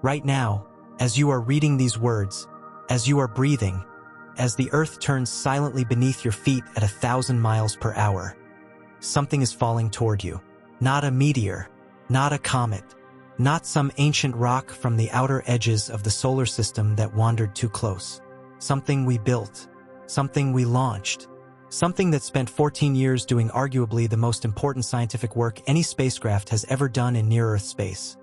Right now, as you are reading these words, as you are breathing, as the earth turns silently beneath your feet at 1,000 miles per hour, something is falling toward you. Not a meteor, not a comet, not some ancient rock from the outer edges of the solar system that wandered too close. Something we built, something we launched, something that spent 14 years doing arguably the most important scientific work any spacecraft has ever done in near-Earth space.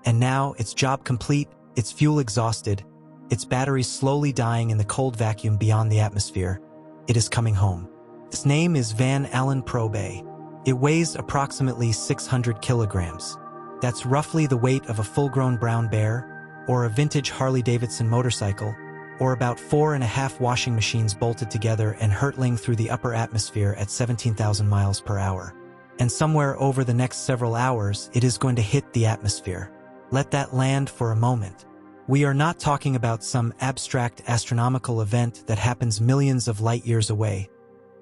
And now, its job complete, its fuel exhausted, its batteries slowly dying in the cold vacuum beyond the atmosphere, it is coming home. Its name is Van Allen Probe A. It weighs approximately 600 kilograms. That's roughly the weight of a full-grown brown bear, or a vintage Harley-Davidson motorcycle, or about 4.5 washing machines bolted together and hurtling through the upper atmosphere at 17,000 miles per hour. And somewhere over the next several hours, it is going to hit the atmosphere. Let that land for a moment. We are not talking about some abstract astronomical event that happens millions of light years away,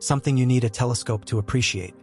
something you need a telescope to appreciate.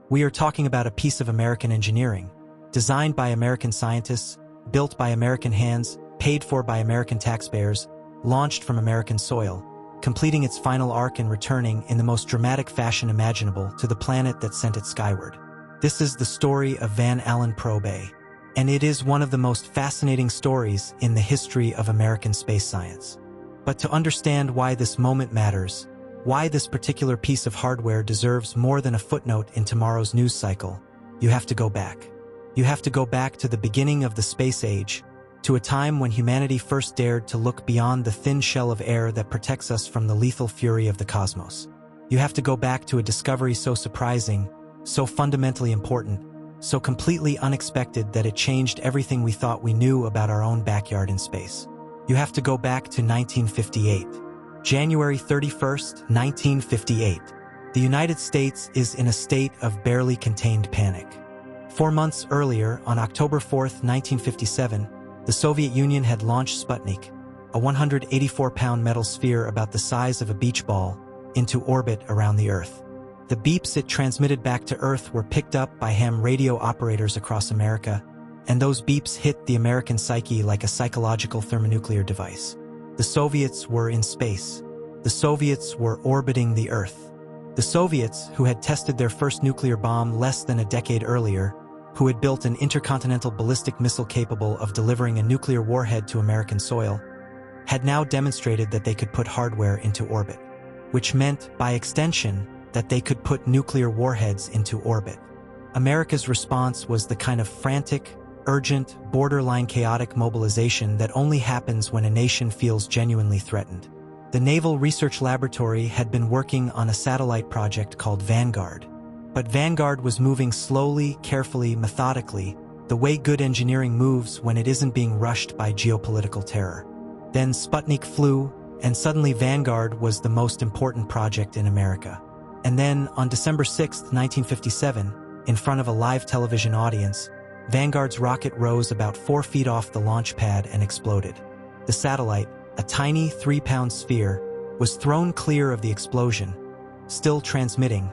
We are talking about a piece of American engineering, designed by American scientists, built by American hands, paid for by American taxpayers, launched from American soil, completing its final arc and returning in the most dramatic fashion imaginable to the planet that sent it skyward. This is the story of Van Allen Probe A, and it is one of the most fascinating stories in the history of American space science. But to understand why this moment matters, why this particular piece of hardware deserves more than a footnote in tomorrow's news cycle, you have to go back. You have to go back to the beginning of the space age, to a time when humanity first dared to look beyond the thin shell of air that protects us from the lethal fury of the cosmos. You have to go back to a discovery so surprising, so fundamentally important, so completely unexpected that it changed everything we thought we knew about our own backyard in space. You have to go back to 1958. January 31st, 1958. The United States is in a state of barely contained panic. 4 months earlier, on October 4th, 1957, the Soviet Union had launched Sputnik, a 184-pound metal sphere about the size of a beach ball, into orbit around the Earth. The beeps it transmitted back to Earth were picked up by ham radio operators across America, and those beeps hit the American psyche like a psychological thermonuclear device. The Soviets were in space. The Soviets were orbiting the Earth. The Soviets, who had tested their first nuclear bomb less than a decade earlier, who had built an intercontinental ballistic missile capable of delivering a nuclear warhead to American soil, had now demonstrated that they could put hardware into orbit, which meant, by extension, that they could put nuclear warheads into orbit. America's response was the kind of frantic, urgent, borderline chaotic mobilization that only happens when a nation feels genuinely threatened. The Naval Research Laboratory had been working on a satellite project called Vanguard. But Vanguard was moving slowly, carefully, methodically, the way good engineering moves when it isn't being rushed by geopolitical terror. Then Sputnik flew, and suddenly Vanguard was the most important project in America. And then, on December 6, 1957, in front of a live television audience, Vanguard's rocket rose about 4 feet off the launch pad and exploded. The satellite, a tiny 3-pound sphere, was thrown clear of the explosion, still transmitting,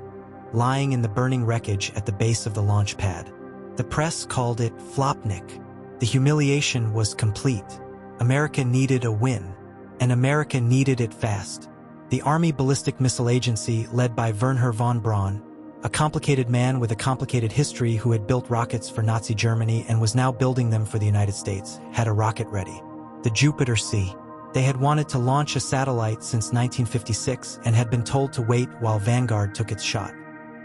lying in the burning wreckage at the base of the launch pad. The press called it Flopnik. The humiliation was complete. America needed a win, and America needed it fast. The Army Ballistic Missile Agency, led by Wernher von Braun, a complicated man with a complicated history who had built rockets for Nazi Germany and was now building them for the United States, had a rocket ready. The Jupiter C. They had wanted to launch a satellite since 1956 and had been told to wait while Vanguard took its shot.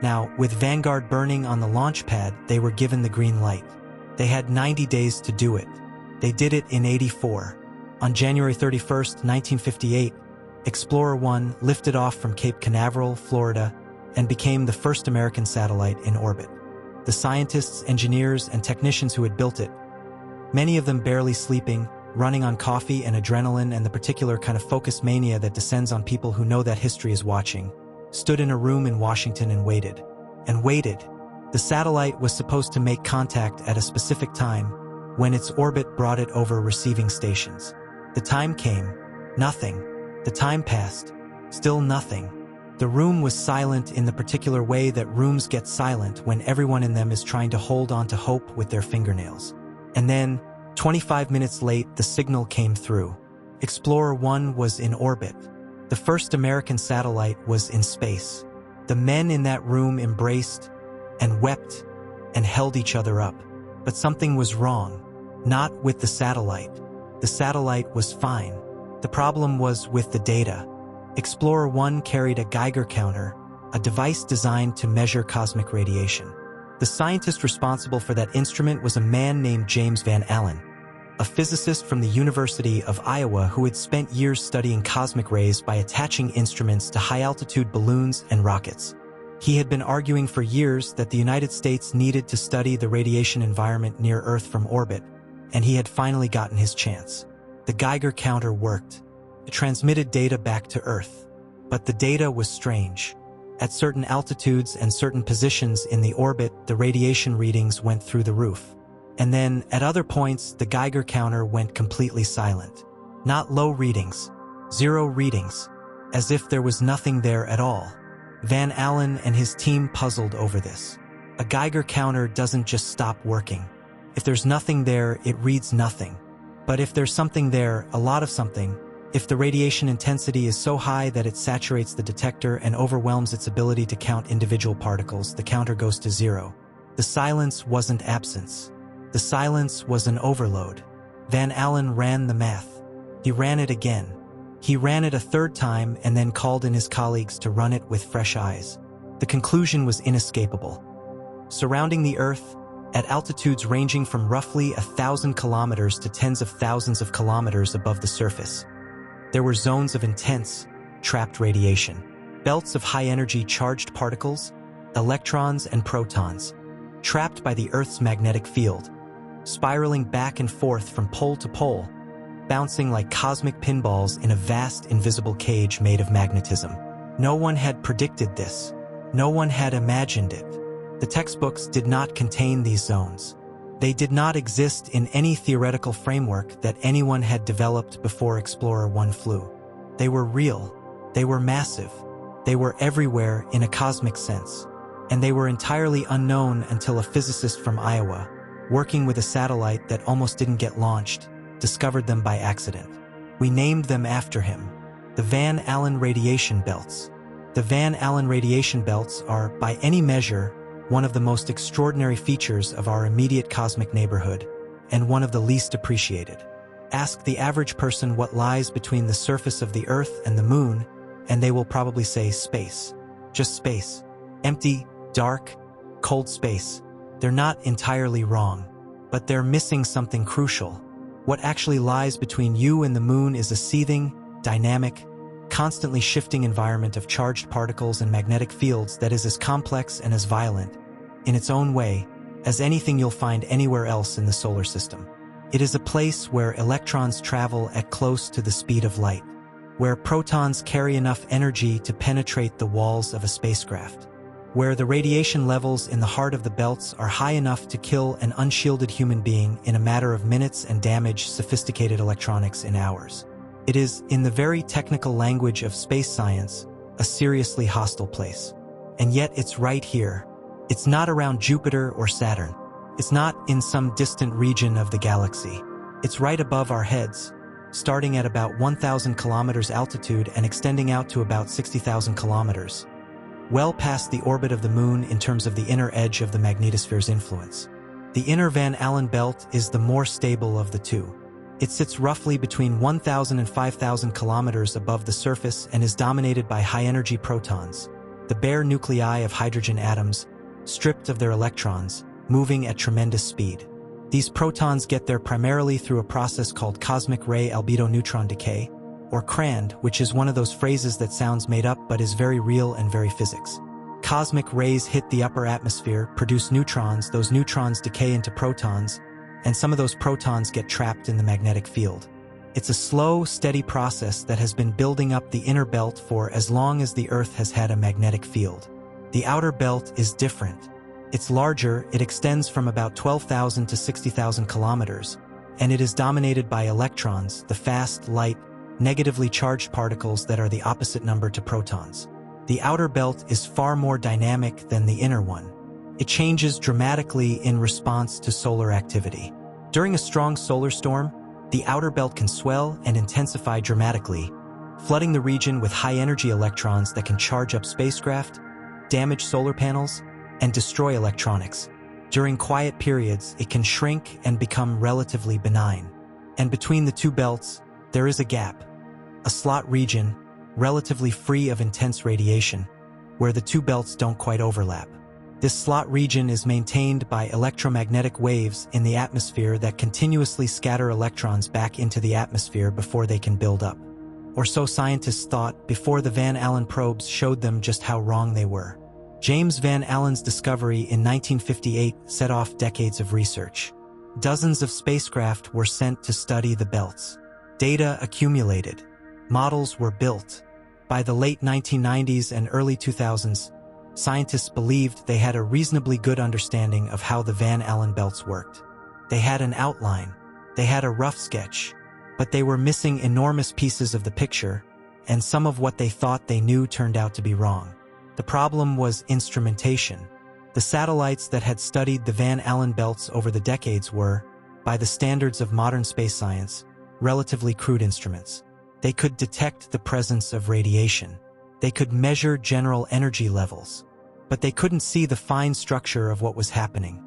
Now, with Vanguard burning on the launch pad, they were given the green light. They had 90 days to do it. They did it in '84. On January 31st, 1958, Explorer 1 lifted off from Cape Canaveral, Florida, and became the first American satellite in orbit. The scientists, engineers, and technicians who had built it, many of them barely sleeping, running on coffee and adrenaline and the particular kind of focus mania that descends on people who know that history is watching, stood in a room in Washington and waited. And waited. The satellite was supposed to make contact at a specific time, when its orbit brought it over receiving stations. The time came. Nothing. The time passed. Still nothing. The room was silent in the particular way that rooms get silent when everyone in them is trying to hold on to hope with their fingernails. And then, 25 minutes late, the signal came through. Explorer 1 was in orbit. The first American satellite was in space. The men in that room embraced and wept and held each other up. But something was wrong. Not with the satellite. The satellite was fine. The problem was with the data. Explorer 1 carried a Geiger counter, a device designed to measure cosmic radiation. The scientist responsible for that instrument was a man named James Van Allen, a physicist from the University of Iowa who had spent years studying cosmic rays by attaching instruments to high-altitude balloons and rockets. He had been arguing for years that the United States needed to study the radiation environment near Earth from orbit, and he had finally gotten his chance. The Geiger counter worked. It transmitted data back to Earth. But the data was strange. At certain altitudes and certain positions in the orbit, the radiation readings went through the roof. And then, at other points, the Geiger counter went completely silent. Not low readings, 0 readings, as if there was nothing there at all. Van Allen and his team puzzled over this. A Geiger counter doesn't just stop working. If there's nothing there, it reads nothing. But if there's something there, a lot of something, if the radiation intensity is so high that it saturates the detector and overwhelms its ability to count individual particles, the counter goes to 0. The silence wasn't absence. The silence was an overload. Van Allen ran the math. He ran it again. He ran it a third time and then called in his colleagues to run it with fresh eyes. The conclusion was inescapable. Surrounding the Earth, at altitudes ranging from roughly 1,000 kilometers to tens of thousands of kilometers above the surface, there were zones of intense, trapped radiation, belts of high-energy charged particles, electrons and protons, trapped by the Earth's magnetic field, spiraling back and forth from pole to pole, bouncing like cosmic pinballs in a vast invisible cage made of magnetism. No one had predicted this. No one had imagined it. The textbooks did not contain these zones. They did not exist in any theoretical framework that anyone had developed before Explorer 1 flew. They were real. They were massive. They were everywhere in a cosmic sense. And they were entirely unknown until a physicist from Iowa, working with a satellite that almost didn't get launched, discovered them by accident. We named them after him, the Van Allen radiation belts. The Van Allen radiation belts are, by any measure, one of the most extraordinary features of our immediate cosmic neighborhood, and one of the least appreciated. Ask the average person what lies between the surface of the Earth and the Moon, and they will probably say space. Just space. Empty, dark, cold space. They're not entirely wrong, but they're missing something crucial. What actually lies between you and the Moon is a seething, dynamic, constantly shifting environment of charged particles and magnetic fields that is as complex and as violent, in its own way, as anything you'll find anywhere else in the solar system. It is a place where electrons travel at close to the speed of light, where protons carry enough energy to penetrate the walls of a spacecraft, where the radiation levels in the heart of the belts are high enough to kill an unshielded human being in a matter of minutes and damage sophisticated electronics in hours. It is, in the very technical language of space science, a seriously hostile place. And yet it's right here. It's not around Jupiter or Saturn. It's not in some distant region of the galaxy. It's right above our heads, starting at about 1,000 kilometers altitude and extending out to about 60,000 kilometers, well past the orbit of the Moon in terms of the inner edge of the magnetosphere's influence. The inner Van Allen belt is the more stable of the two. It sits roughly between 1,000 and 5,000 kilometers above the surface and is dominated by high-energy protons, the bare nuclei of hydrogen atoms, stripped of their electrons, moving at tremendous speed. These protons get there primarily through a process called cosmic ray albedo neutron decay, or CRAND, which is one of those phrases that sounds made up but is very real and very physics. Cosmic rays hit the upper atmosphere, produce neutrons, those neutrons decay into protons, and some of those protons get trapped in the magnetic field. It's a slow, steady process that has been building up the inner belt for as long as the Earth has had a magnetic field. The outer belt is different. It's larger, it extends from about 12,000 to 60,000 kilometers, and it is dominated by electrons, the fast, light, negatively charged particles that are the opposite number to protons. The outer belt is far more dynamic than the inner one. It changes dramatically in response to solar activity. During a strong solar storm, the outer belt can swell and intensify dramatically, flooding the region with high-energy electrons that can charge up spacecraft, damage solar panels, and destroy electronics. During quiet periods, it can shrink and become relatively benign. And between the two belts, there is a gap, a slot region, relatively free of intense radiation, where the two belts don't quite overlap. This slot region is maintained by electromagnetic waves in the atmosphere that continuously scatter electrons back into the atmosphere before they can build up. Or so scientists thought before the Van Allen probes showed them just how wrong they were. James Van Allen's discovery in 1958 set off decades of research. Dozens of spacecraft were sent to study the belts. Data accumulated. Models were built. By the late 1990s and early 2000s, scientists believed they had a reasonably good understanding of how the Van Allen belts worked. They had an outline. They had a rough sketch. But they were missing enormous pieces of the picture, and some of what they thought they knew turned out to be wrong. The problem was instrumentation. The satellites that had studied the Van Allen belts over the decades were, by the standards of modern space science, relatively crude instruments. They could detect the presence of radiation. They could measure general energy levels. But they couldn't see the fine structure of what was happening.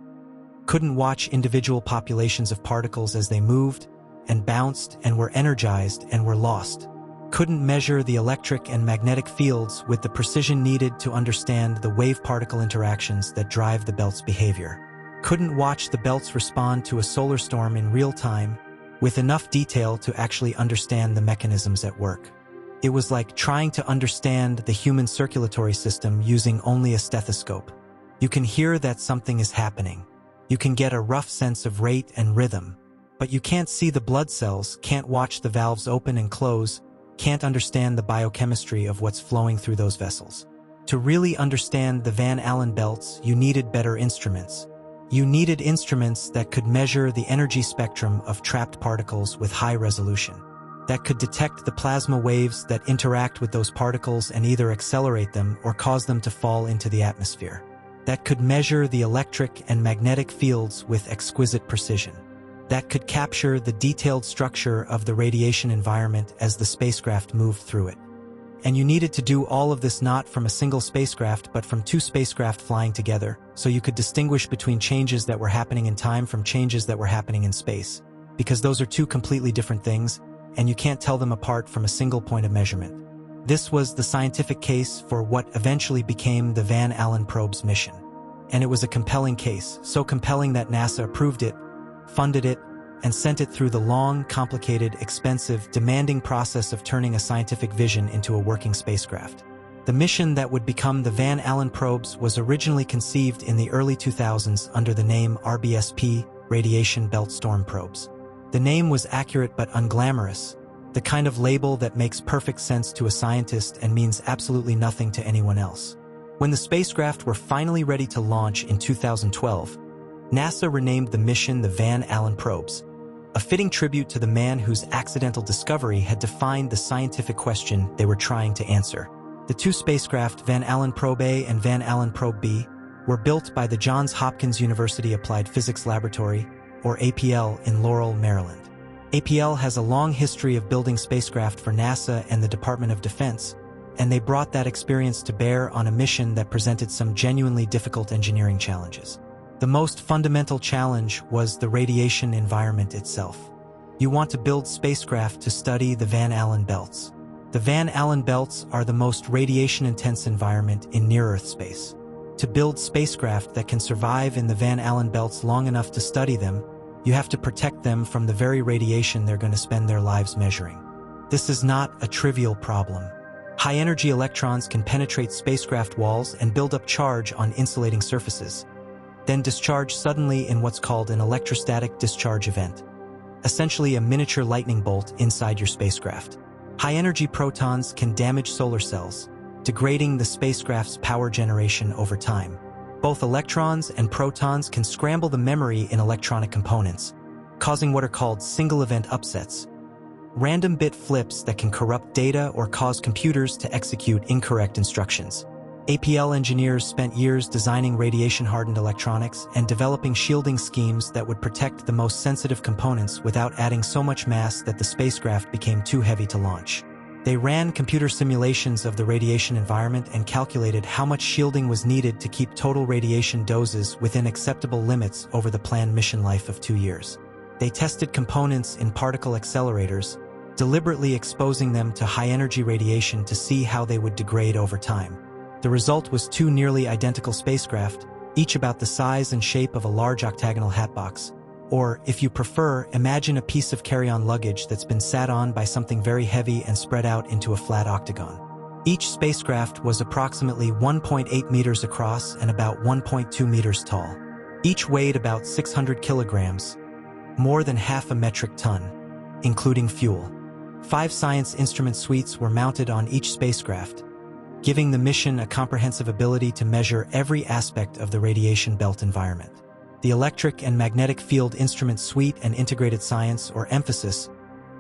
Couldn't watch individual populations of particles as they moved and bounced and were energized and were lost. Couldn't measure the electric and magnetic fields with the precision needed to understand the wave-particle interactions that drive the belt's behavior. Couldn't watch the belts respond to a solar storm in real time with enough detail to actually understand the mechanisms at work. It was like trying to understand the human circulatory system using only a stethoscope. You can hear that something is happening. You can get a rough sense of rate and rhythm, but you can't see the blood cells, can't watch the valves open and close, can't understand the biochemistry of what's flowing through those vessels. To really understand the Van Allen belts, you needed better instruments. You needed instruments that could measure the energy spectrum of trapped particles with high resolution, that could detect the plasma waves that interact with those particles and either accelerate them or cause them to fall into the atmosphere, that could measure the electric and magnetic fields with exquisite precision, that could capture the detailed structure of the radiation environment as the spacecraft moved through it. And you needed to do all of this not from a single spacecraft but from two spacecraft flying together, so you could distinguish between changes that were happening in time from changes that were happening in space, because those are two completely different things, and you can't tell them apart from a single point of measurement. This was the scientific case for what eventually became the Van Allen probe's mission. And it was a compelling case, so compelling that NASA approved it, funded it, and sent it through the long, complicated, expensive, demanding process of turning a scientific vision into a working spacecraft. The mission that would become the Van Allen probes was originally conceived in the early 2000s under the name RBSP, Radiation Belt Storm Probes. The name was accurate but unglamorous, the kind of label that makes perfect sense to a scientist and means absolutely nothing to anyone else. When the spacecraft were finally ready to launch in 2012, NASA renamed the mission the Van Allen probes, a fitting tribute to the man whose accidental discovery had defined the scientific question they were trying to answer. The two spacecraft, Van Allen Probe A and Van Allen Probe B, were built by the Johns Hopkins University Applied Physics Laboratory, or APL, in Laurel, Maryland. APL has a long history of building spacecraft for NASA and the Department of Defense, and they brought that experience to bear on a mission that presented some genuinely difficult engineering challenges. The most fundamental challenge was the radiation environment itself. You want to build spacecraft to study the Van Allen belts. The Van Allen belts are the most radiation-intense environment in near-Earth space. To build spacecraft that can survive in the Van Allen belts long enough to study them, you have to protect them from the very radiation they're going to spend their lives measuring. This is not a trivial problem. High-energy electrons can penetrate spacecraft walls and build up charge on insulating surfaces, then discharge suddenly in what's called an electrostatic discharge event, essentially a miniature lightning bolt inside your spacecraft. High-energy protons can damage solar cells, degrading the spacecraft's power generation over time. Both electrons and protons can scramble the memory in electronic components, causing what are called single-event upsets, random bit flips that can corrupt data or cause computers to execute incorrect instructions. APL engineers spent years designing radiation-hardened electronics and developing shielding schemes that would protect the most sensitive components without adding so much mass that the spacecraft became too heavy to launch. They ran computer simulations of the radiation environment and calculated how much shielding was needed to keep total radiation doses within acceptable limits over the planned mission life of 2 years. They tested components in particle accelerators, deliberately exposing them to high-energy radiation to see how they would degrade over time. The result was 2 nearly identical spacecraft, each about the size and shape of a large octagonal hatbox. Or, if you prefer, imagine a piece of carry-on luggage that's been sat on by something very heavy and spread out into a flat octagon. Each spacecraft was approximately 1.8 meters across and about 1.2 meters tall. Each weighed about 600 kilograms, more than half a metric ton, including fuel. 5 science instrument suites were mounted on each spacecraft, giving the mission a comprehensive ability to measure every aspect of the radiation belt environment. The Electric and Magnetic Field Instrument Suite and Integrated Science, or EMPHASIS,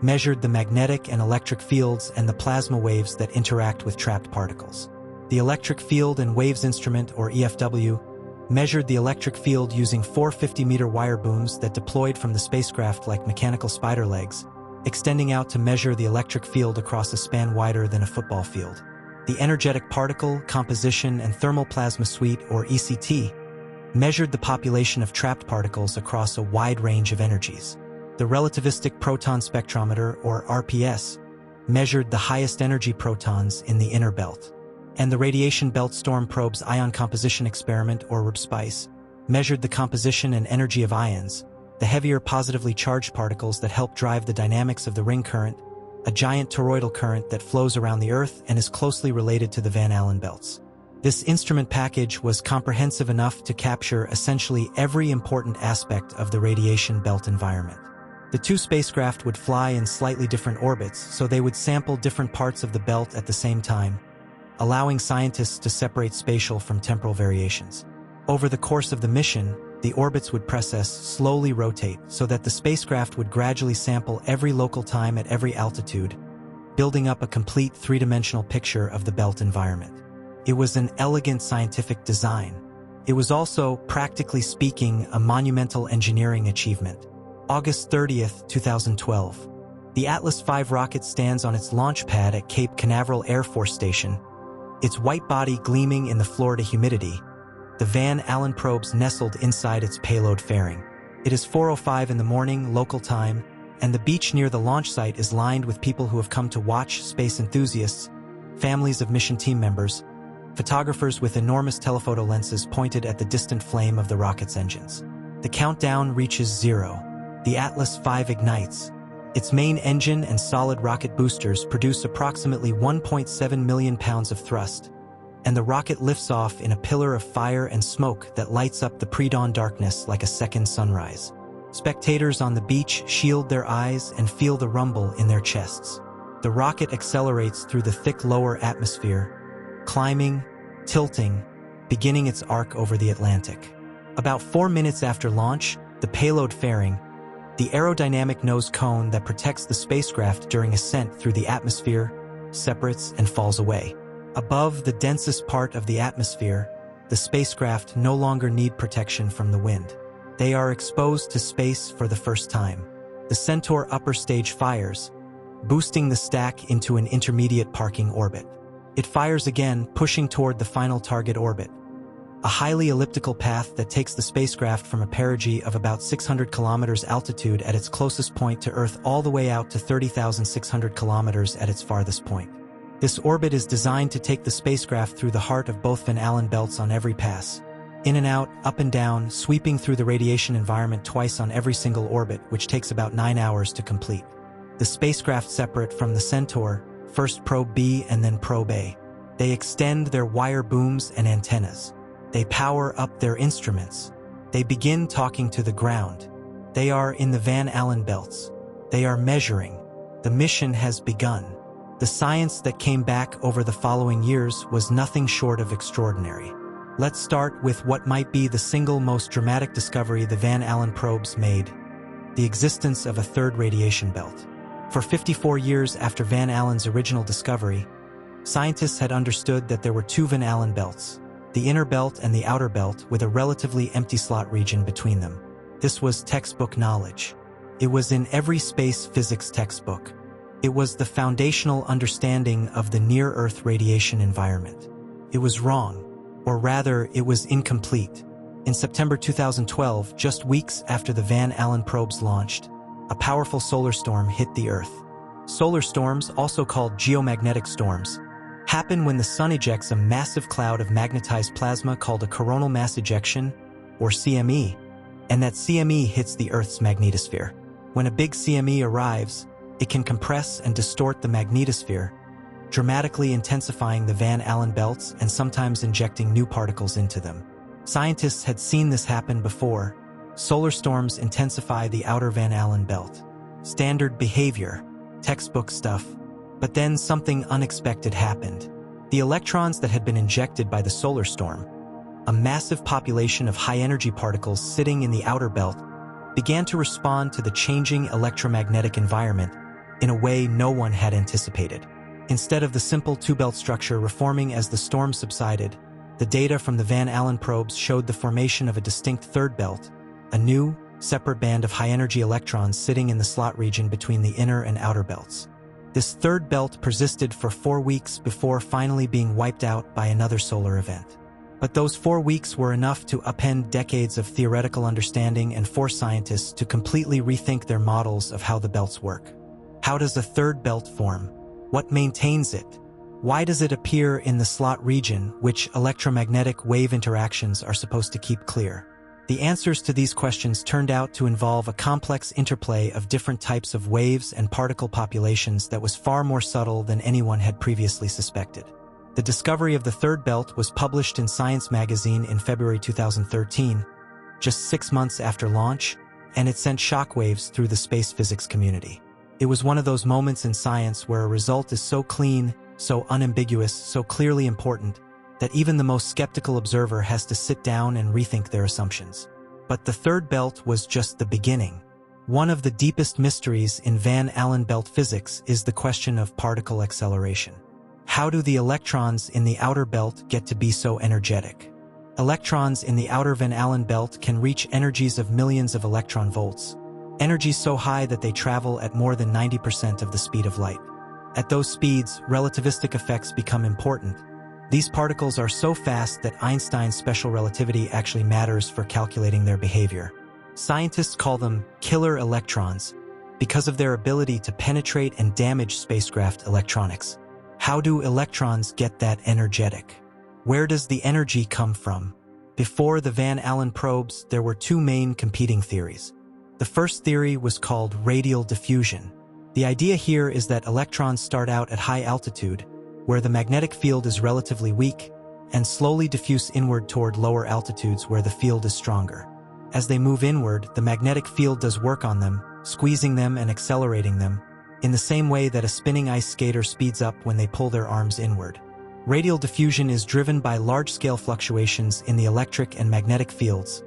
measured the magnetic and electric fields and the plasma waves that interact with trapped particles. The Electric Field and Waves Instrument, or EFW, measured the electric field using 4 50-meter wire booms that deployed from the spacecraft like mechanical spider legs, extending out to measure the electric field across a span wider than a football field. The Energetic Particle, Composition, and Thermal Plasma Suite, or ECT, measured the population of trapped particles across a wide range of energies. The Relativistic Proton Spectrometer, or RPS, measured the highest energy protons in the inner belt. And the Radiation Belt Storm Probe's Ion Composition Experiment, or RBSPICE, measured the composition and energy of ions, the heavier positively charged particles that help drive the dynamics of the ring current, a giant toroidal current that flows around the Earth and is closely related to the Van Allen belts. This instrument package was comprehensive enough to capture essentially every important aspect of the radiation belt environment. The 2 spacecraft would fly in slightly different orbits, so they would sample different parts of the belt at the same time, allowing scientists to separate spatial from temporal variations. Over the course of the mission, the orbits would process slowly rotate so that the spacecraft would gradually sample every local time at every altitude, building up a complete 3-dimensional picture of the belt environment. It was an elegant scientific design. It was also, practically speaking, a monumental engineering achievement. August 30th, 2012. The Atlas V rocket stands on its launch pad at Cape Canaveral Air Force Station, its white body gleaming in the Florida humidity, the Van Allen probes nestled inside its payload fairing. It is 4:05 in the morning, local time, and the beach near the launch site is lined with people who have come to watch, space enthusiasts, families of mission team members, photographers with enormous telephoto lenses pointed at the distant flame of the rocket's engines. The countdown reaches 0. The Atlas V ignites. Its main engine and solid rocket boosters produce approximately 1.7 million pounds of thrust, and the rocket lifts off in a pillar of fire and smoke that lights up the pre-dawn darkness like a second sunrise. Spectators on the beach shield their eyes and feel the rumble in their chests. The rocket accelerates through the thick lower atmosphere, climbing, tilting, beginning its arc over the Atlantic. About 4 minutes after launch, the payload fairing, the aerodynamic nose cone that protects the spacecraft during ascent through the atmosphere, separates and falls away. Above the densest part of the atmosphere, the spacecraft no longer need protection from the wind. They are exposed to space for the first time. The Centaur upper stage fires, boosting the stack into an intermediate parking orbit. It fires again, pushing toward the final target orbit, a highly elliptical path that takes the spacecraft from a perigee of about 600 kilometers altitude at its closest point to Earth all the way out to 30,600 kilometers at its farthest point. This orbit is designed to take the spacecraft through the heart of both Van Allen belts on every pass. In and out, up and down, sweeping through the radiation environment twice on every single orbit, which takes about 9 hours to complete. The spacecraft separate from the Centaur, first Probe B and then Probe A. They extend their wire booms and antennas. They power up their instruments. They begin talking to the ground. They are in the Van Allen belts. They are measuring. The mission has begun. The science that came back over the following years was nothing short of extraordinary. Let's start with what might be the single most dramatic discovery the Van Allen probes made: the existence of a third radiation belt. For 54 years after Van Allen's original discovery, Scientists had understood that there were two Van Allen belts, the inner belt and the outer belt, with a relatively empty slot region between them. This was textbook knowledge. It was in every space physics textbook. It was the foundational understanding of the near-Earth radiation environment. It was wrong, or rather, it was incomplete. In September 2012, just weeks after the Van Allen probes launched, a powerful solar storm hit the Earth. Solar storms, also called geomagnetic storms, happen when the sun ejects a massive cloud of magnetized plasma called a coronal mass ejection, or CME, and that CME hits the Earth's magnetosphere. When a big CME arrives, it can compress and distort the magnetosphere, dramatically intensifying the Van Allen belts and sometimes injecting new particles into them. Scientists had seen this happen before. Solar storms intensify the outer Van Allen belt. Standard behavior, textbook stuff. But then something unexpected happened. The electrons that had been injected by the solar storm, a massive population of high-energy particles sitting in the outer belt, began to respond to the changing electromagnetic environment in a way no one had anticipated. Instead of the simple two-belt structure reforming as the storm subsided, the data from the Van Allen probes showed the formation of a distinct third belt, a new, separate band of high-energy electrons sitting in the slot region between the inner and outer belts. This third belt persisted for 4 weeks before finally being wiped out by another solar event. But those 4 weeks were enough to upend decades of theoretical understanding and force scientists to completely rethink their models of how the belts work. How does a third belt form? What maintains it? Why does it appear in the slot region, which electromagnetic wave interactions are supposed to keep clear? The answers to these questions turned out to involve a complex interplay of different types of waves and particle populations that was far more subtle than anyone had previously suspected. The discovery of the third belt was published in Science magazine in February 2013, just 6 months after launch, and it sent shockwaves through the space physics community. It was one of those moments in science where a result is so clean, so unambiguous, so clearly important, that even the most skeptical observer has to sit down and rethink their assumptions. But the third belt was just the beginning. One of the deepest mysteries in Van Allen belt physics is the question of particle acceleration. How do the electrons in the outer belt get to be so energetic? Electrons in the outer Van Allen belt can reach energies of millions of electron volts, energies so high that they travel at more than 90% of the speed of light. At those speeds, relativistic effects become important. These particles are so fast that Einstein's special relativity actually matters for calculating their behavior. Scientists call them killer electrons because of their ability to penetrate and damage spacecraft electronics. How do electrons get that energetic? Where does the energy come from? Before the Van Allen probes, there were 2 main competing theories. The first theory was called radial diffusion. The idea here is that electrons start out at high altitude, where the magnetic field is relatively weak, and slowly diffuse inward toward lower altitudes where the field is stronger. As they move inward, the magnetic field does work on them, squeezing them and accelerating them, in the same way that a spinning ice skater speeds up when they pull their arms inward. Radial diffusion is driven by large-scale fluctuations in the electric and magnetic fields,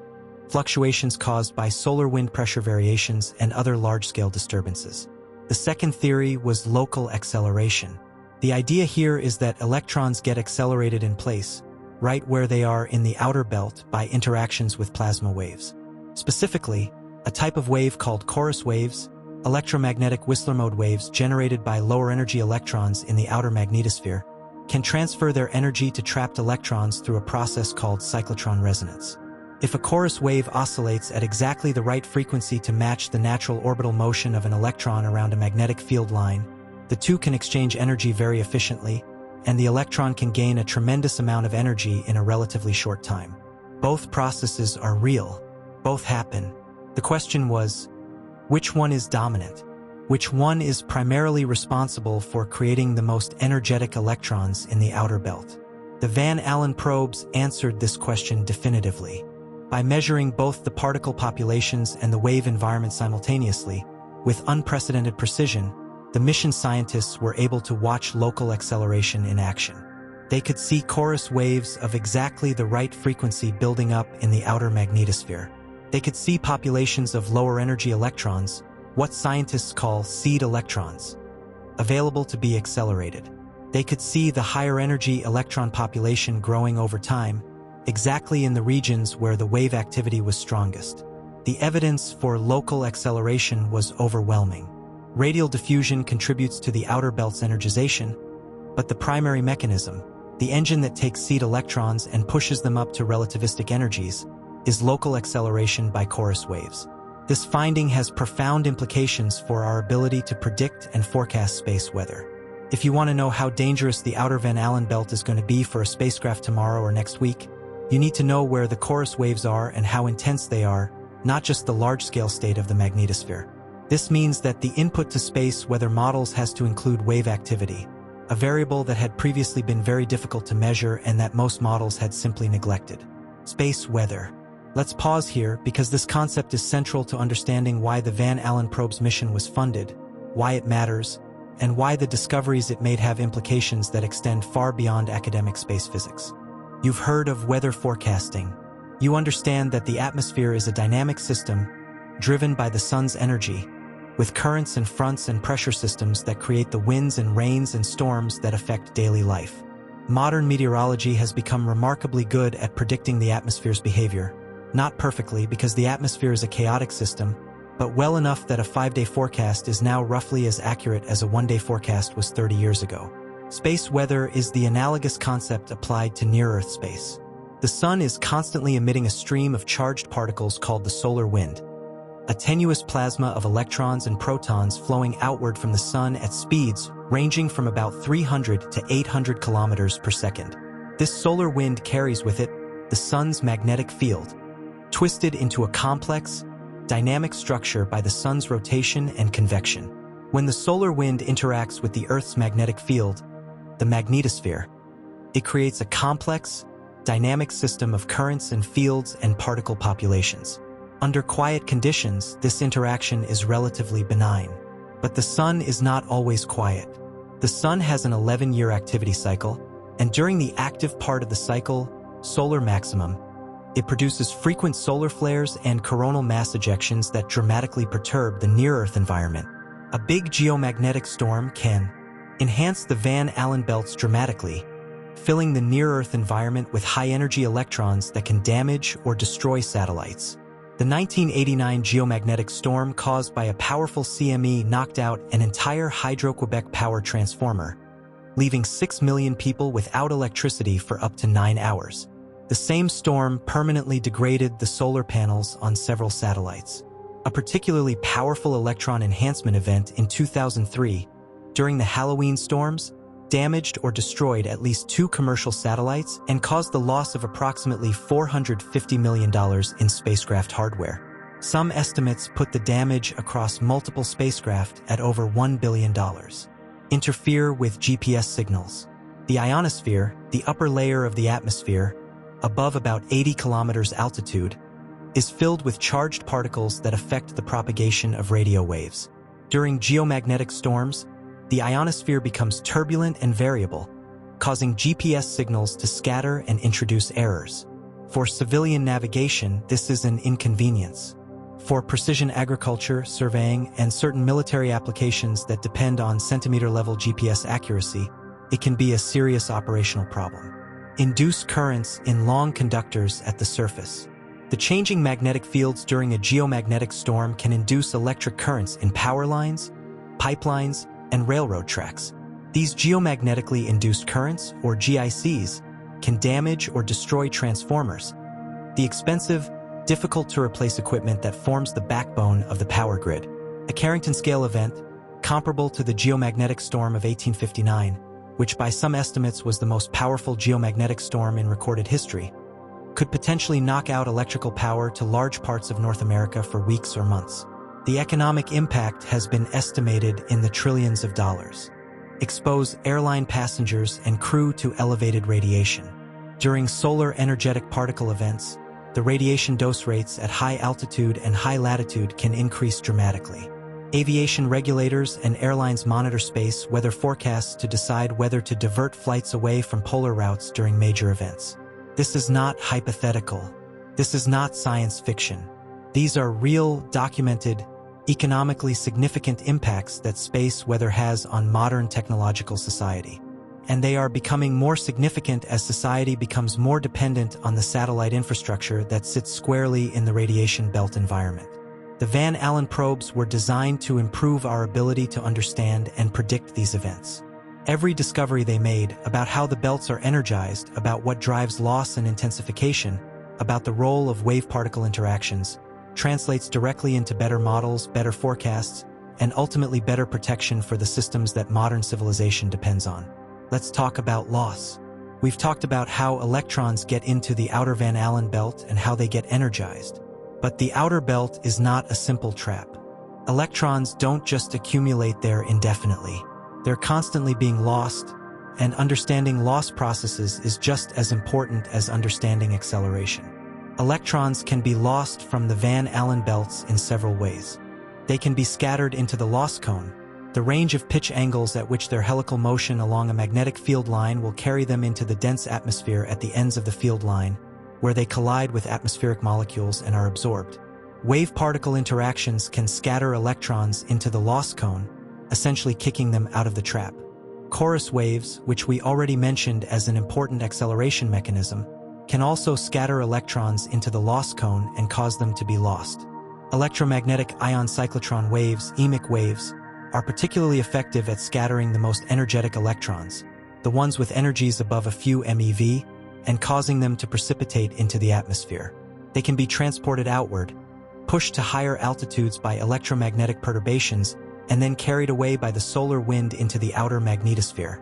fluctuations caused by solar wind pressure variations and other large-scale disturbances. The second theory was local acceleration. The idea here is that electrons get accelerated in place, right where they are in the outer belt by interactions with plasma waves. Specifically, a type of wave called chorus waves, electromagnetic Whistler mode waves generated by lower energy electrons in the outer magnetosphere, can transfer their energy to trapped electrons through a process called cyclotron resonance. If a chorus wave oscillates at exactly the right frequency to match the natural orbital motion of an electron around a magnetic field line, the two can exchange energy very efficiently, and the electron can gain a tremendous amount of energy in a relatively short time. Both processes are real. Both happen. The question was, which one is dominant? Which one is primarily responsible for creating the most energetic electrons in the outer belt? The Van Allen probes answered this question definitively. By measuring both the particle populations and the wave environment simultaneously, with unprecedented precision, the mission scientists were able to watch local acceleration in action. They could see chorus waves of exactly the right frequency building up in the outer magnetosphere. They could see populations of lower energy electrons, what scientists call seed electrons, available to be accelerated. They could see the higher energy electron population growing over time, exactly in the regions where the wave activity was strongest. The evidence for local acceleration was overwhelming. Radial diffusion contributes to the outer belt's energization, but the primary mechanism, the engine that takes seed electrons and pushes them up to relativistic energies, is local acceleration by chorus waves. This finding has profound implications for our ability to predict and forecast space weather. If you want to know how dangerous the outer Van Allen belt is going to be for a spacecraft tomorrow or next week, you need to know where the chorus waves are and how intense they are, not just the large-scale state of the magnetosphere. This means that the input to space weather models has to include wave activity, a variable that had previously been very difficult to measure and that most models had simply neglected. Space weather. Let's pause here because this concept is central to understanding why the Van Allen probe's mission was funded, why it matters, and why the discoveries it made have implications that extend far beyond academic space physics. You've heard of weather forecasting. You understand that the atmosphere is a dynamic system driven by the sun's energy, with currents and fronts and pressure systems that create the winds and rains and storms that affect daily life. Modern meteorology has become remarkably good at predicting the atmosphere's behavior. Not perfectly, because the atmosphere is a chaotic system, but well enough that a 5-day forecast is now roughly as accurate as a 1-day forecast was 30 years ago. Space weather is the analogous concept applied to near-Earth space. The sun is constantly emitting a stream of charged particles called the solar wind, a tenuous plasma of electrons and protons flowing outward from the sun at speeds ranging from about 300 to 800 kilometers per second. This solar wind carries with it the sun's magnetic field, twisted into a complex, dynamic structure by the sun's rotation and convection. When the solar wind interacts with the Earth's magnetic field, the magnetosphere, it creates a complex, dynamic system of currents and fields and particle populations. Under quiet conditions, this interaction is relatively benign. But the sun is not always quiet. The sun has an 11-year activity cycle, and during the active part of the cycle, solar maximum, it produces frequent solar flares and coronal mass ejections that dramatically perturb the near-Earth environment. A big geomagnetic storm can enhance the Van Allen belts dramatically, filling the near-Earth environment with high-energy electrons that can damage or destroy satellites. The 1989 geomagnetic storm caused by a powerful CME knocked out an entire Hydro-Quebec power transformer, leaving 6 million people without electricity for up to 9 hours. The same storm permanently degraded the solar panels on several satellites. A particularly powerful electron enhancement event in 2003, during the Halloween storms, damaged or destroyed at least 2 commercial satellites and caused the loss of approximately $450 million in spacecraft hardware. Some estimates put the damage across multiple spacecraft at over $1 billion. Interfere with GPS signals. The ionosphere, the upper layer of the atmosphere, above about 80 kilometers altitude, is filled with charged particles that affect the propagation of radio waves. During geomagnetic storms, the ionosphere becomes turbulent and variable, causing GPS signals to scatter and introduce errors. For civilian navigation, this is an inconvenience. For precision agriculture, surveying, and certain military applications that depend on centimeter-level GPS accuracy, it can be a serious operational problem. Induce currents in long conductors at the surface. The changing magnetic fields during a geomagnetic storm can induce electric currents in power lines, pipelines, and railroad tracks. These geomagnetically induced currents, or GICs, can damage or destroy transformers, the expensive, difficult-to-replace equipment that forms the backbone of the power grid. A Carrington-scale event, comparable to the geomagnetic storm of 1859, which by some estimates was the most powerful geomagnetic storm in recorded history, could potentially knock out electrical power to large parts of North America for weeks or months. The economic impact has been estimated in the trillions of dollars. Expose airline passengers and crew to elevated radiation. During solar energetic particle events, the radiation dose rates at high altitude and high latitude can increase dramatically. Aviation regulators and airlines monitor space weather forecasts to decide whether to divert flights away from polar routes during major events. This is not hypothetical. This is not science fiction. These are real, documented, economically significant impacts that space weather has on modern technological society. and they are becoming more significant as society becomes more dependent on the satellite infrastructure that sits squarely in the radiation belt environment. The Van Allen probes were designed to improve our ability to understand and predict these events. Every discovery they made about how the belts are energized, about what drives loss and intensification, about the role of wave-particle interactions, translates directly into better models, better forecasts, and ultimately better protection for the systems that modern civilization depends on. Let's talk about loss. We've talked about how electrons get into the outer Van Allen belt and how they get energized. But the outer belt is not a simple trap. Electrons don't just accumulate there indefinitely. They're constantly being lost, and understanding loss processes is just as important as understanding acceleration. Electrons can be lost from the Van Allen belts in several ways. They can be scattered into the loss cone, the range of pitch angles at which their helical motion along a magnetic field line will carry them into the dense atmosphere at the ends of the field line, where they collide with atmospheric molecules and are absorbed. Wave-particle interactions can scatter electrons into the loss cone, essentially kicking them out of the trap. Chorus waves, which we already mentioned as an important acceleration mechanism, can also scatter electrons into the loss cone and cause them to be lost. Electromagnetic ion cyclotron waves, EMIC waves, are particularly effective at scattering the most energetic electrons, the ones with energies above a few MeV, and causing them to precipitate into the atmosphere. They can be transported outward, pushed to higher altitudes by electromagnetic perturbations, and then carried away by the solar wind into the outer magnetosphere,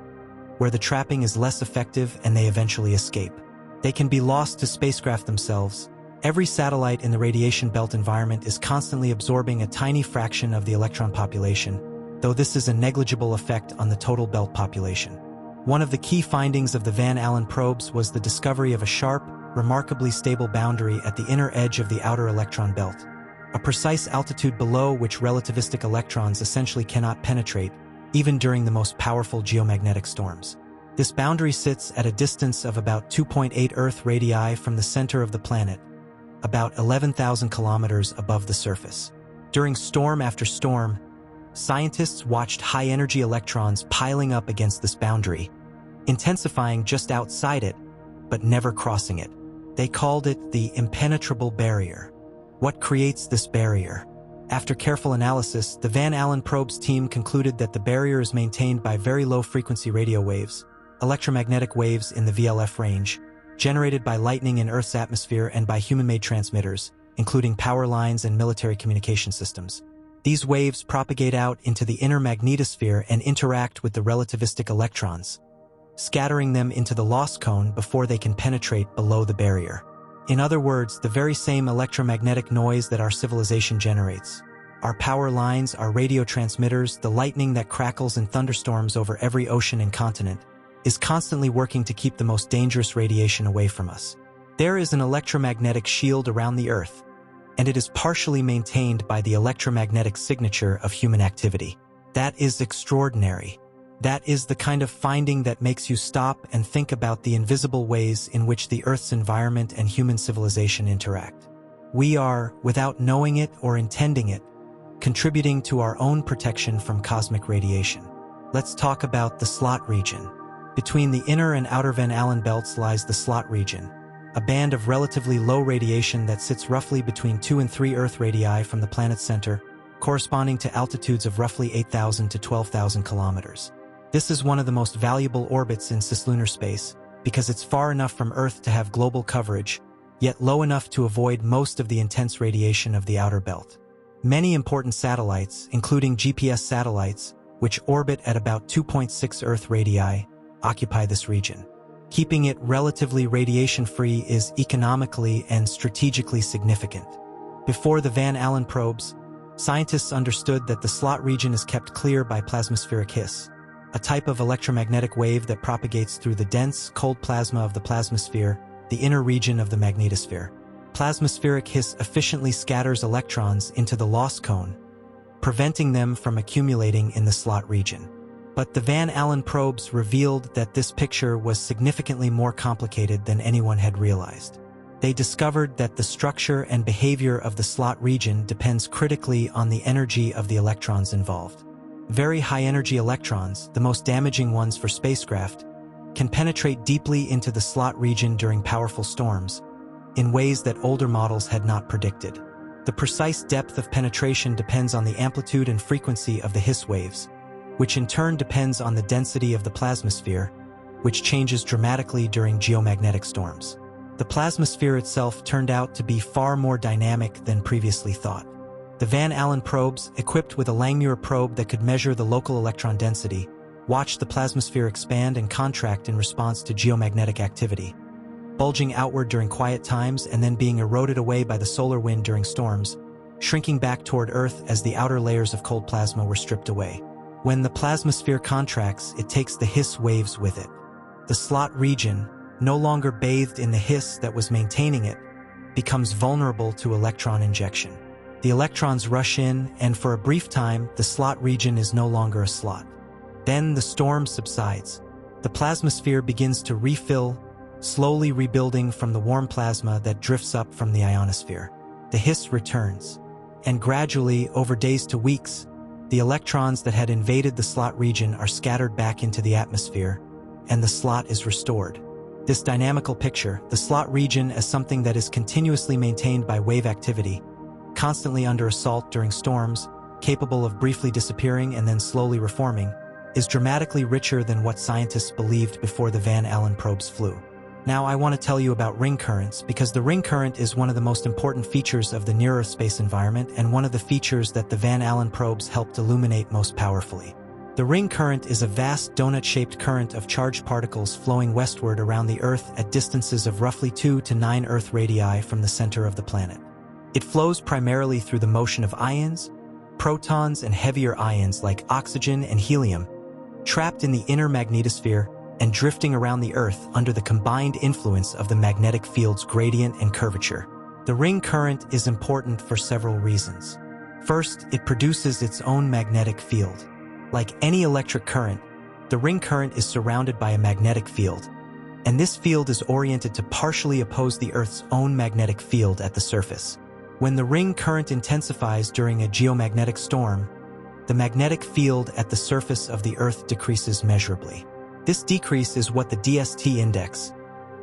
where the trapping is less effective and they eventually escape. They can be lost to spacecraft themselves. Every satellite in the radiation belt environment is constantly absorbing a tiny fraction of the electron population, though this is a negligible effect on the total belt population. One of the key findings of the Van Allen probes was the discovery of a sharp, remarkably stable boundary at the inner edge of the outer electron belt, a precise altitude below which relativistic electrons essentially cannot penetrate, even during the most powerful geomagnetic storms. This boundary sits at a distance of about 2.8 Earth radii from the center of the planet, about 11,000 kilometers above the surface. During storm after storm, scientists watched high-energy electrons piling up against this boundary, intensifying just outside it, but never crossing it. They called it the impenetrable barrier. What creates this barrier? After careful analysis, the Van Allen probes team concluded that the barrier is maintained by very low-frequency radio waves, electromagnetic waves in the VLF range, generated by lightning in Earth's atmosphere and by human-made transmitters, including power lines and military communication systems. These waves propagate out into the inner magnetosphere and interact with the relativistic electrons, scattering them into the loss cone before they can penetrate below the barrier. In other words, the very same electromagnetic noise that our civilization generates. Our power lines, our radio transmitters, the lightning that crackles in thunderstorms over every ocean and continent, is constantly working to keep the most dangerous radiation away from us. There is an electromagnetic shield around the Earth, and it is partially maintained by the electromagnetic signature of human activity. That is extraordinary. That is the kind of finding that makes you stop and think about the invisible ways in which the Earth's environment and human civilization interact. We are, without knowing it or intending it, contributing to our own protection from cosmic radiation. Let's talk about the slot region. Between the inner and outer Van Allen belts lies the slot region, a band of relatively low radiation that sits roughly between 2 and 3 Earth radii from the planet's center, corresponding to altitudes of roughly 8,000 to 12,000 kilometers. This is one of the most valuable orbits in cislunar space because it's far enough from Earth to have global coverage, yet low enough to avoid most of the intense radiation of the outer belt. Many important satellites, including GPS satellites, which orbit at about 2.6 Earth radii, occupy this region. Keeping it relatively radiation-free is economically and strategically significant. Before the Van Allen probes, scientists understood that the slot region is kept clear by plasmaspheric hiss, a type of electromagnetic wave that propagates through the dense, cold plasma of the plasmasphere, the inner region of the magnetosphere. Plasmaspheric hiss efficiently scatters electrons into the loss cone, preventing them from accumulating in the slot region. But the Van Allen probes revealed that this picture was significantly more complicated than anyone had realized. They discovered that the structure and behavior of the slot region depends critically on the energy of the electrons involved. Very high-energy electrons, the most damaging ones for spacecraft, can penetrate deeply into the slot region during powerful storms, in ways that older models had not predicted. The precise depth of penetration depends on the amplitude and frequency of the His waves, which in turn depends on the density of the plasmasphere, which changes dramatically during geomagnetic storms. The plasmasphere itself turned out to be far more dynamic than previously thought. The Van Allen probes, equipped with a Langmuir probe that could measure the local electron density, watched the plasmasphere expand and contract in response to geomagnetic activity, bulging outward during quiet times and then being eroded away by the solar wind during storms, shrinking back toward Earth as the outer layers of cold plasma were stripped away. When the plasmasphere contracts, it takes the His waves with it. The slot region, no longer bathed in the His that was maintaining it, becomes vulnerable to electron injection. The electrons rush in, and for a brief time, the slot region is no longer a slot. Then the storm subsides. The plasmasphere begins to refill, slowly rebuilding from the warm plasma that drifts up from the ionosphere. The His returns. And gradually, over days to weeks, the electrons that had invaded the slot region are scattered back into the atmosphere, and the slot is restored. This dynamical picture, the slot region as something that is continuously maintained by wave activity, constantly under assault during storms, capable of briefly disappearing and then slowly reforming, is dramatically richer than what scientists believed before the Van Allen probes flew. Now I want to tell you about ring currents, because the ring current is one of the most important features of the near-Earth space environment and one of the features that the Van Allen probes helped illuminate most powerfully. The ring current is a vast donut-shaped current of charged particles flowing westward around the Earth at distances of roughly 2 to 9 Earth radii from the center of the planet. It flows primarily through the motion of ions, protons, and heavier ions like oxygen and helium, trapped in the inner magnetosphere and drifting around the Earth under the combined influence of the magnetic field's gradient and curvature. The ring current is important for several reasons. First, it produces its own magnetic field. Like any electric current, the ring current is surrounded by a magnetic field, and this field is oriented to partially oppose the Earth's own magnetic field at the surface. When the ring current intensifies during a geomagnetic storm, the magnetic field at the surface of the Earth decreases measurably. This decrease is what the DST index,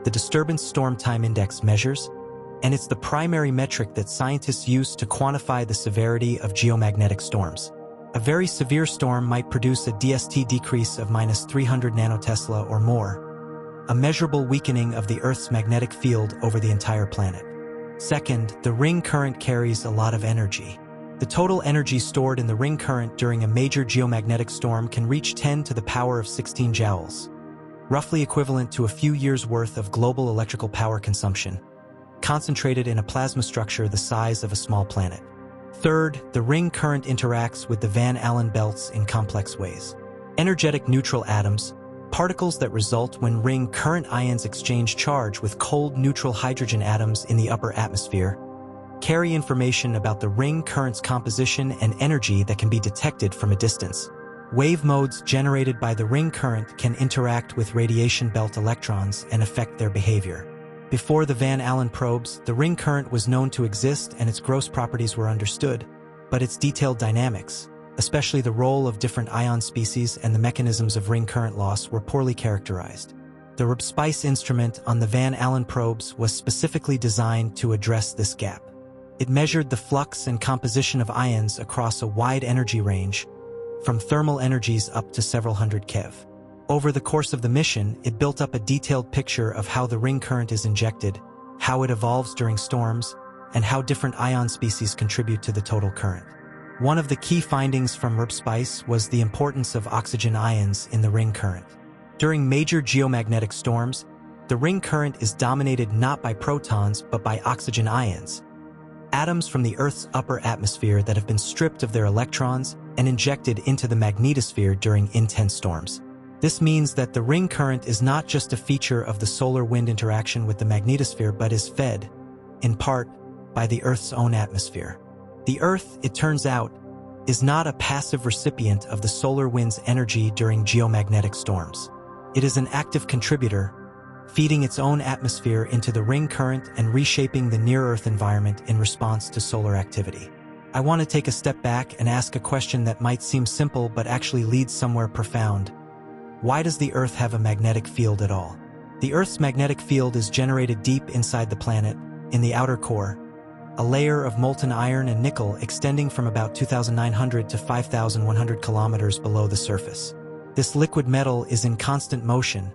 the Disturbance Storm Time Index, measures, and it's the primary metric that scientists use to quantify the severity of geomagnetic storms. A very severe storm might produce a DST decrease of -300 nanotesla or more, a measurable weakening of the Earth's magnetic field over the entire planet. Second, the ring current carries a lot of energy. The total energy stored in the ring current during a major geomagnetic storm can reach 10 to the power of 16 joules, roughly equivalent to a few years' worth of global electrical power consumption, concentrated in a plasma structure the size of a small planet. Third, the ring current interacts with the Van Allen belts in complex ways. Energetic neutral atoms, particles that result when ring current ions exchange charge with cold neutral hydrogen atoms in the upper atmosphere, carry information about the ring current's composition and energy that can be detected from a distance. Wave modes generated by the ring current can interact with radiation belt electrons and affect their behavior. Before the Van Allen probes, the ring current was known to exist and its gross properties were understood, but its detailed dynamics, especially the role of different ion species and the mechanisms of ring current loss, were poorly characterized. The RBSPICE instrument on the Van Allen probes was specifically designed to address this gap. It measured the flux and composition of ions across a wide energy range, from thermal energies up to several hundred keV. Over the course of the mission, it built up a detailed picture of how the ring current is injected, how it evolves during storms, and how different ion species contribute to the total current. One of the key findings from RBSPICE was the importance of oxygen ions in the ring current. During major geomagnetic storms, the ring current is dominated not by protons but by oxygen ions, atoms from the Earth's upper atmosphere that have been stripped of their electrons and injected into the magnetosphere during intense storms. This means that the ring current is not just a feature of the solar wind interaction with the magnetosphere but is fed, in part, by the Earth's own atmosphere. The Earth, it turns out, is not a passive recipient of the solar wind's energy during geomagnetic storms. It is an active contributor, feeding its own atmosphere into the ring current and reshaping the near-Earth environment in response to solar activity. I want to take a step back and ask a question that might seem simple but actually leads somewhere profound. Why does the Earth have a magnetic field at all? The Earth's magnetic field is generated deep inside the planet, in the outer core, a layer of molten iron and nickel extending from about 2,900 to 5,100 kilometers below the surface. This liquid metal is in constant motion,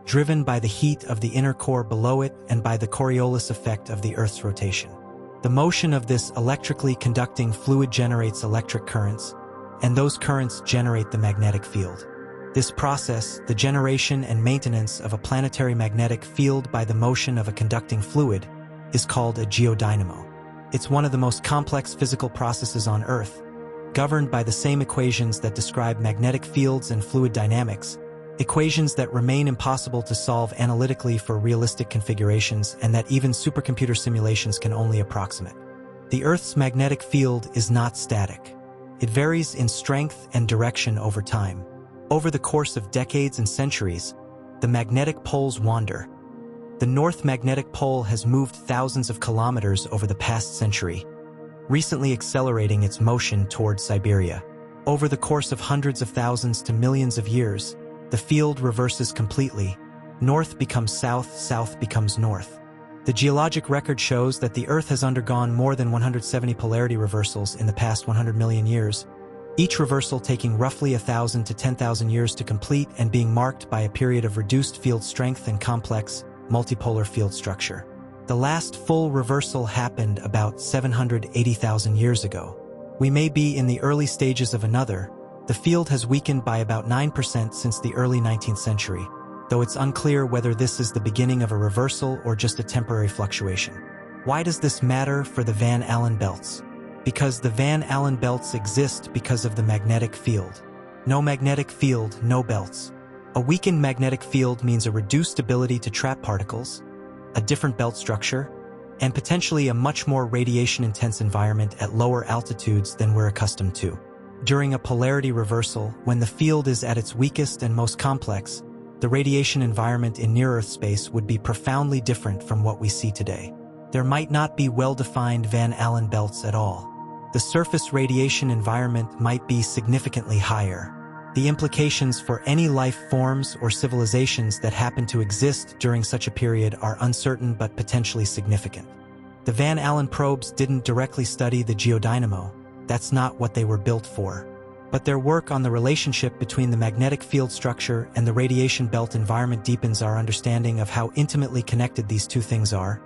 driven by the heat of the inner core below it and by the Coriolis effect of the Earth's rotation. The motion of this electrically conducting fluid generates electric currents, and those currents generate the magnetic field. This process, the generation and maintenance of a planetary magnetic field by the motion of a conducting fluid, is called a geodynamo. It's one of the most complex physical processes on Earth, governed by the same equations that describe magnetic fields and fluid dynamics, equations that remain impossible to solve analytically for realistic configurations and that even supercomputer simulations can only approximate. The Earth's magnetic field is not static. It varies in strength and direction over time. Over the course of decades and centuries, the magnetic poles wander. The North Magnetic Pole has moved thousands of kilometers over the past century, recently accelerating its motion toward Siberia. Over the course of hundreds of thousands to millions of years, the field reverses completely. North becomes south, south becomes north. The geologic record shows that the Earth has undergone more than 170 polarity reversals in the past 100 million years, each reversal taking roughly 1,000 to 10,000 years to complete and being marked by a period of reduced field strength and complex, multipolar field structure. The last full reversal happened about 780,000 years ago. We may be in the early stages of another. The field has weakened by about 9% since the early 19th century, though it's unclear whether this is the beginning of a reversal or just a temporary fluctuation. Why does this matter for the Van Allen belts? Because the Van Allen belts exist because of the magnetic field. No magnetic field, no belts. A weakened magnetic field means a reduced ability to trap particles, a different belt structure, and potentially a much more radiation-intense environment at lower altitudes than we're accustomed to. During a polarity reversal, when the field is at its weakest and most complex, the radiation environment in near-Earth space would be profoundly different from what we see today. There might not be well-defined Van Allen belts at all. The surface radiation environment might be significantly higher. The implications for any life forms or civilizations that happen to exist during such a period are uncertain but potentially significant. The Van Allen probes didn't directly study the geodynamo. That's not what they were built for. But their work on the relationship between the magnetic field structure and the radiation belt environment deepens our understanding of how intimately connected these two things are,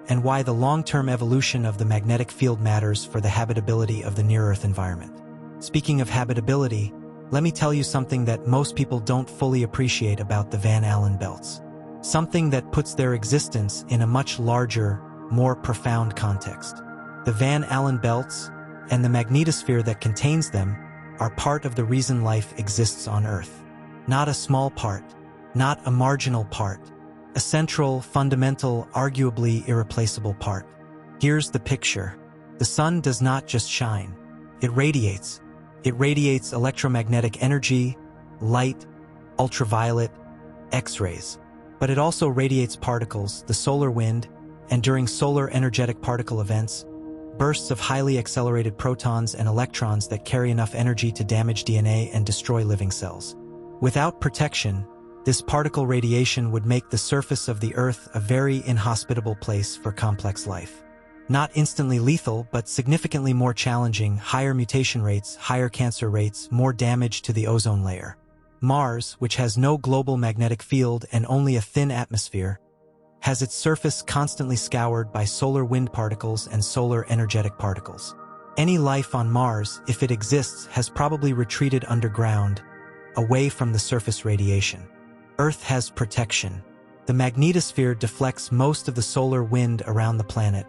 and why the long-term evolution of the magnetic field matters for the habitability of the near-Earth environment. Speaking of habitability, let me tell you something that most people don't fully appreciate about the Van Allen belts. Something that puts their existence in a much larger, more profound context. The Van Allen belts, and the magnetosphere that contains them, are part of the reason life exists on Earth. Not a small part, not a marginal part, a central, fundamental, arguably irreplaceable part. Here's the picture. The sun does not just shine. It radiates. It radiates electromagnetic energy, light, ultraviolet, X-rays. But it also radiates particles, the solar wind, and during solar energetic particle events, bursts of highly accelerated protons and electrons that carry enough energy to damage DNA and destroy living cells. Without protection, this particle radiation would make the surface of the Earth a very inhospitable place for complex life. Not instantly lethal, but significantly more challenging, higher mutation rates, higher cancer rates, more damage to the ozone layer. Mars, which has no global magnetic field and only a thin atmosphere, has its surface constantly scoured by solar wind particles and solar energetic particles. Any life on Mars, if it exists, has probably retreated underground, away from the surface radiation. Earth has protection. The magnetosphere deflects most of the solar wind around the planet,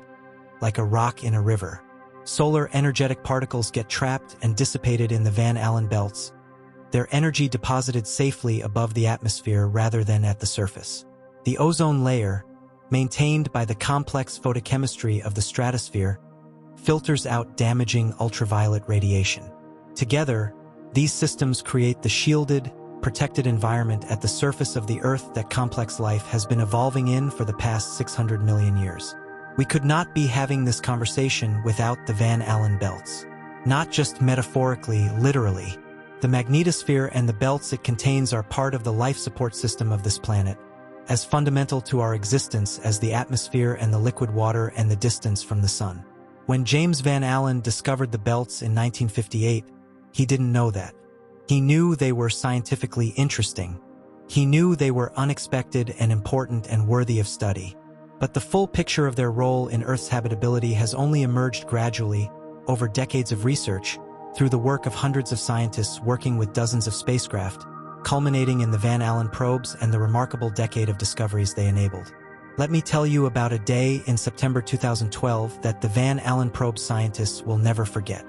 like a rock in a river. Solar energetic particles get trapped and dissipated in the Van Allen belts, their energy deposited safely above the atmosphere rather than at the surface. The ozone layer, maintained by the complex photochemistry of the stratosphere, filters out damaging ultraviolet radiation. Together, these systems create the shielded, protected environment at the surface of the Earth that complex life has been evolving in for the past 600 million years. We could not be having this conversation without the Van Allen belts. Not just metaphorically, literally. The magnetosphere and the belts it contains are part of the life support system of this planet, as fundamental to our existence as the atmosphere and the liquid water and the distance from the sun. When James Van Allen discovered the belts in 1958, he didn't know that. He knew they were scientifically interesting. He knew they were unexpected and important and worthy of study. But the full picture of their role in Earth's habitability has only emerged gradually, over decades of research, through the work of hundreds of scientists working with dozens of spacecraft, culminating in the Van Allen probes and the remarkable decade of discoveries they enabled. Let me tell you about a day in September 2012 that the Van Allen probe scientists will never forget.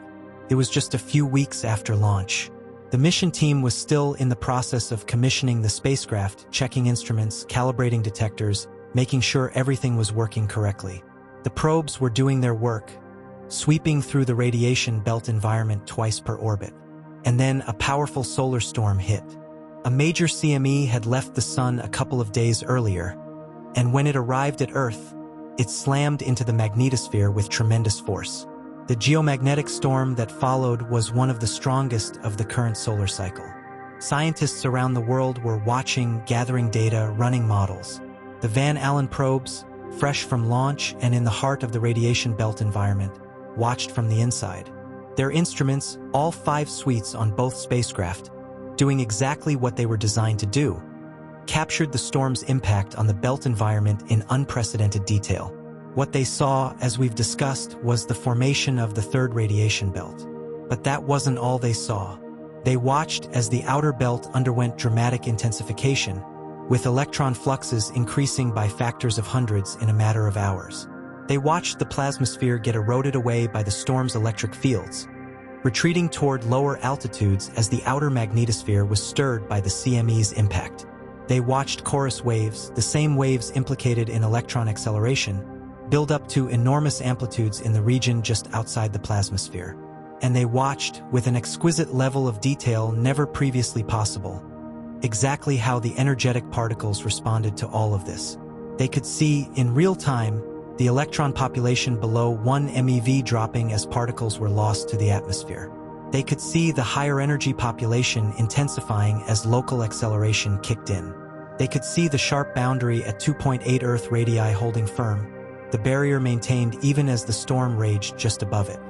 It was just a few weeks after launch. The mission team was still in the process of commissioning the spacecraft, checking instruments, calibrating detectors, making sure everything was working correctly. The probes were doing their work, sweeping through the radiation belt environment twice per orbit. And then a powerful solar storm hit. A major CME had left the sun a couple of days earlier, and when it arrived at Earth, it slammed into the magnetosphere with tremendous force. The geomagnetic storm that followed was one of the strongest of the current solar cycle. Scientists around the world were watching, gathering data, running models. The Van Allen probes, fresh from launch and in the heart of the radiation belt environment, watched from the inside. Their instruments, all 5 suites on both spacecraft, doing exactly what they were designed to do, captured the storm's impact on the belt environment in unprecedented detail. What they saw, as we've discussed, was the formation of the third radiation belt. But that wasn't all they saw. They watched as the outer belt underwent dramatic intensification, with electron fluxes increasing by factors of hundreds in a matter of hours. They watched the plasmasphere get eroded away by the storm's electric fields, retreating toward lower altitudes as the outer magnetosphere was stirred by the CME's impact. They watched chorus waves, the same waves implicated in electron acceleration, build up to enormous amplitudes in the region just outside the plasmasphere. And they watched, with an exquisite level of detail never previously possible, exactly how the energetic particles responded to all of this. They could see, in real time, the electron population below 1 MeV dropping as particles were lost to the atmosphere. They could see the higher energy population intensifying as local acceleration kicked in. They could see the sharp boundary at 2.8 Earth radii holding firm, the barrier maintained even as the storm raged just above it.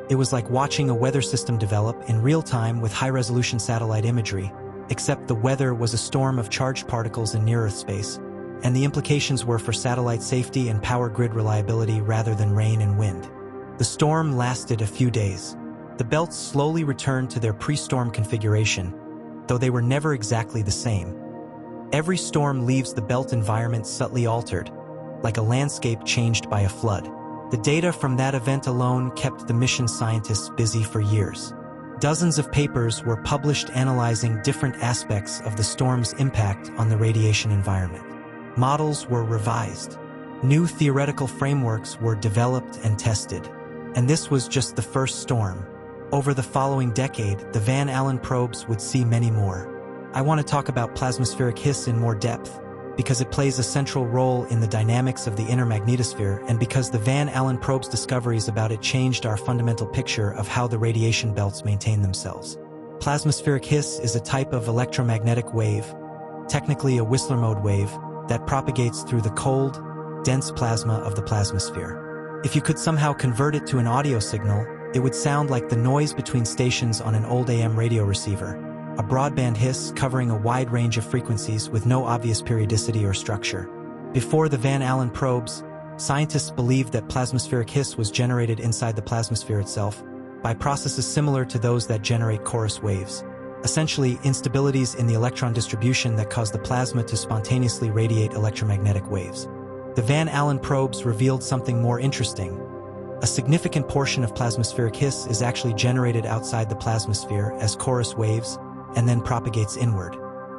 It was like watching a weather system develop in real time with high-resolution satellite imagery, except the weather was a storm of charged particles in near-Earth space, and the implications were for satellite safety and power grid reliability rather than rain and wind. The storm lasted a few days. The belts slowly returned to their pre-storm configuration, though they were never exactly the same. Every storm leaves the belt environment subtly altered, like a landscape changed by a flood. The data from that event alone kept the mission scientists busy for years. Dozens of papers were published analyzing different aspects of the storm's impact on the radiation environment. Models were revised. New theoretical frameworks were developed and tested. And this was just the first storm. Over the following decade, the Van Allen probes would see many more. I want to talk about plasmaspheric hiss in more depth, because it plays a central role in the dynamics of the inner magnetosphere and because the Van Allen probe's discoveries about it changed our fundamental picture of how the radiation belts maintain themselves. Plasmaspheric hiss is a type of electromagnetic wave, technically a Whistler mode wave, that propagates through the cold, dense plasma of the plasmasphere. If you could somehow convert it to an audio signal, it would sound like the noise between stations on an old AM radio receiver, a broadband hiss covering a wide range of frequencies with no obvious periodicity or structure. Before the Van Allen probes, scientists believed that plasmaspheric hiss was generated inside the plasmasphere itself by processes similar to those that generate chorus waves, essentially instabilities in the electron distribution that cause the plasma to spontaneously radiate electromagnetic waves. The Van Allen probes revealed something more interesting. A significant portion of plasmaspheric hiss is actually generated outside the plasmasphere as chorus waves and then propagates inward.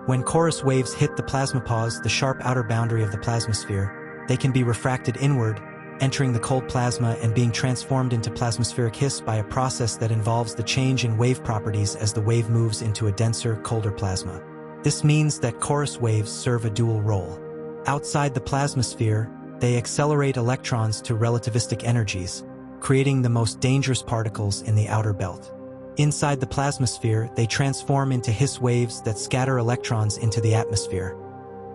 When chorus waves hit the plasmapause, the sharp outer boundary of the plasmasphere, they can be refracted inward, entering the cold plasma and being transformed into plasmaspheric hiss by a process that involves the change in wave properties as the wave moves into a denser, colder plasma. This means that chorus waves serve a dual role. Outside the plasmasphere, they accelerate electrons to relativistic energies, creating the most dangerous particles in the outer belt. Inside the plasmasphere, they transform into His waves that scatter electrons into the atmosphere,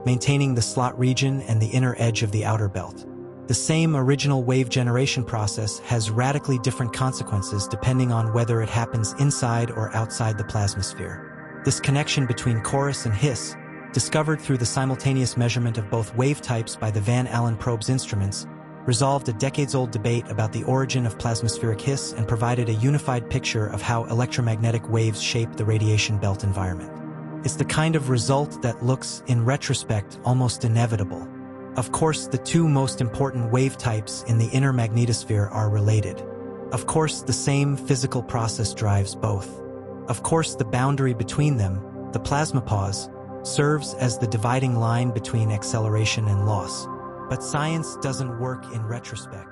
maintaining the slot region and the inner edge of the outer belt. The same original wave generation process has radically different consequences depending on whether it happens inside or outside the plasmasphere. This connection between chorus and hiss, discovered through the simultaneous measurement of both wave types by the Van Allen probe's instruments, resolved a decades-old debate about the origin of plasmaspheric hiss and provided a unified picture of how electromagnetic waves shape the radiation belt environment. It's the kind of result that looks, in retrospect, almost inevitable. Of course, the two most important wave types in the inner magnetosphere are related. Of course, the same physical process drives both. Of course, the boundary between them, the plasma pause, serves as the dividing line between acceleration and loss. But science doesn't work in retrospect.